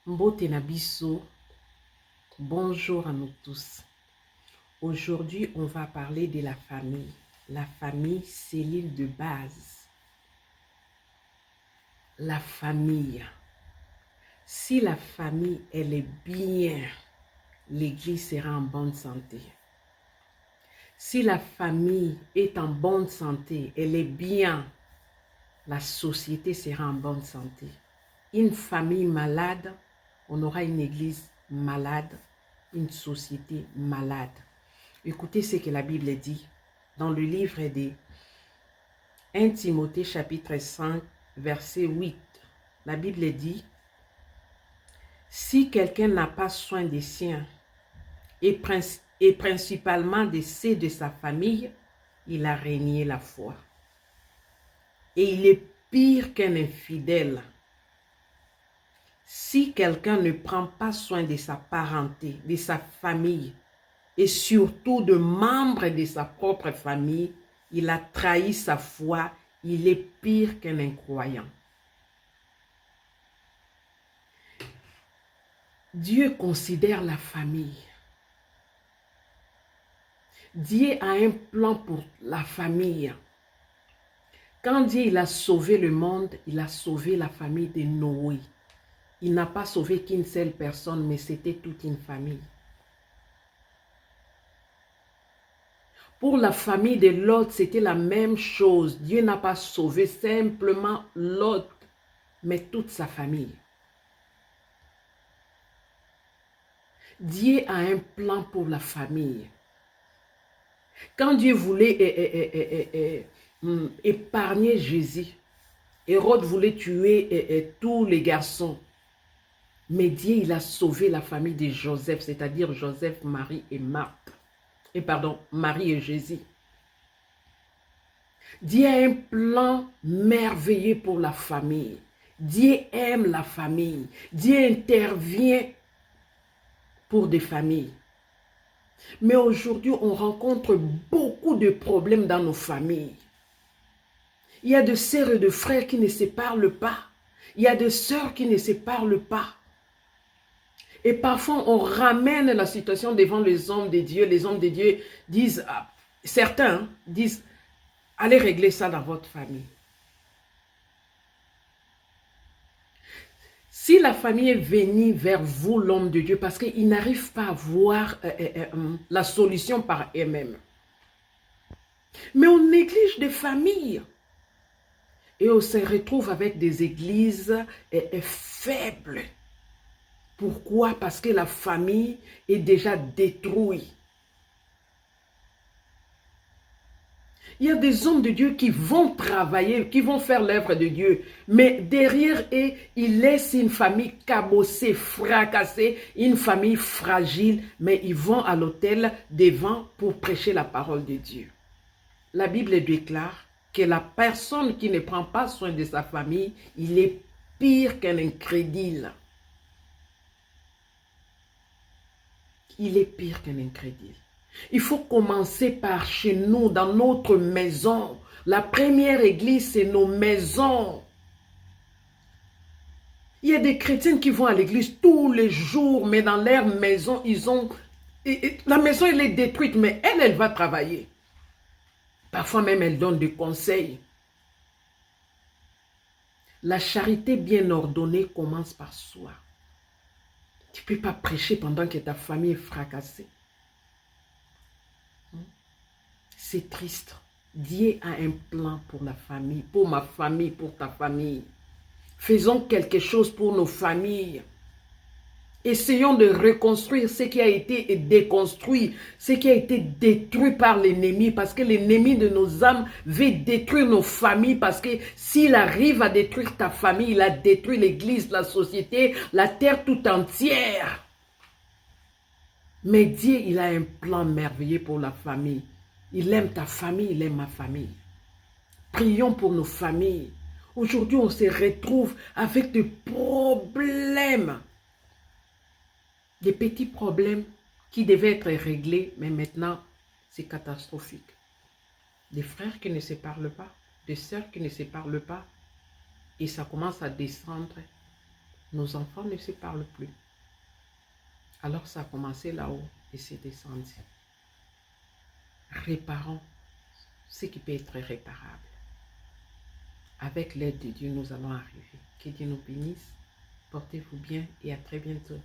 Mbote na biso, bonjour à nous tous. Aujourd'hui, on va parler de la famille. La famille, c'est l'île de base. La famille. Si la famille, elle est bien, l'église sera en bonne santé. Si la famille est en bonne santé, elle est bien, la société sera en bonne santé. Une famille malade, on aura une église malade, une société malade. Écoutez ce que la Bible dit dans le livre de 1 Timothée chapitre 5, verset 8. La Bible dit, si quelqu'un n'a pas soin des siens et principalement de ceux de sa famille, il a renié la foi. Et il est pire qu'un infidèle. Si quelqu'un ne prend pas soin de sa parenté, de sa famille, et surtout de membres de sa propre famille, il a trahi sa foi, il est pire qu'un incroyant. Dieu considère la famille. Dieu a un plan pour la famille. Quand Dieu il a sauvé le monde, il a sauvé la famille de Noé. Il n'a pas sauvé qu'une seule personne, mais c'était toute une famille. Pour la famille de Lot, c'était la même chose. Dieu n'a pas sauvé simplement Lot, mais toute sa famille. Dieu a un plan pour la famille. Quand Dieu voulait épargner Jésus, Hérode voulait tuer tous les garçons. Mais Dieu, il a sauvé la famille de Joseph, c'est-à-dire Joseph, Marie et Marthe. Marie et Jésus. Dieu a un plan merveilleux pour la famille. Dieu aime la famille. Dieu intervient pour des familles. Mais aujourd'hui, on rencontre beaucoup de problèmes dans nos familles. Il y a des sœurs et des frères qui ne se parlent pas. Il y a des sœurs qui ne se parlent pas. Et parfois, on ramène la situation devant les hommes de Dieu. Les hommes de Dieu disent, certains disent, allez régler ça dans votre famille. Si la famille est venue vers vous, l'homme de Dieu, parce qu'il n'arrive pas à voir la solution par eux-mêmes. Mais on néglige des familles. Et on se retrouve avec des églises faibles. Pourquoi? Parce que la famille est déjà détruite. Il y a des hommes de Dieu qui vont travailler, qui vont faire l'œuvre de Dieu. Mais derrière eux, ils laissent une famille cabossée, fracassée, une famille fragile. Mais ils vont à l'autel devant pour prêcher la parole de Dieu. La Bible déclare que la personne qui ne prend pas soin de sa famille, il est pire qu'un incrédule. Il est pire qu'un incrédule. Il faut commencer par chez nous, dans notre maison. La première église, c'est nos maisons. Il y a des chrétiens qui vont à l'église tous les jours, mais dans leur maison, ils ont... la maison, elle est détruite, mais elle va travailler. Parfois même, elle donne des conseils. La charité bien ordonnée commence par soi. Tu ne peux pas prêcher pendant que ta famille est fracassée. C'est triste. Dieu a un plan pour la famille, pour ma famille, pour ta famille. Faisons quelque chose pour nos familles. Essayons de reconstruire ce qui a été déconstruit, ce qui a été détruit par l'ennemi, parce que l'ennemi de nos âmes veut détruire nos familles, parce que s'il arrive à détruire ta famille, il a détruit l'église, la société, la terre tout entière. Mais Dieu, il a un plan merveilleux pour la famille. Il aime ta famille, il aime ma famille. Prions pour nos familles. Aujourd'hui, on se retrouve avec des problèmes. Des petits problèmes qui devaient être réglés, mais maintenant, c'est catastrophique. Des frères qui ne se parlent pas, des sœurs qui ne se parlent pas, et ça commence à descendre Nos enfants ne se parlent plus. Alors ça a commencé là-haut et c'est descendu. Réparons ce qui peut être réparable. Avec l'aide de Dieu, nous allons arriver. Que Dieu nous bénisse. Portez-vous bien et à très bientôt.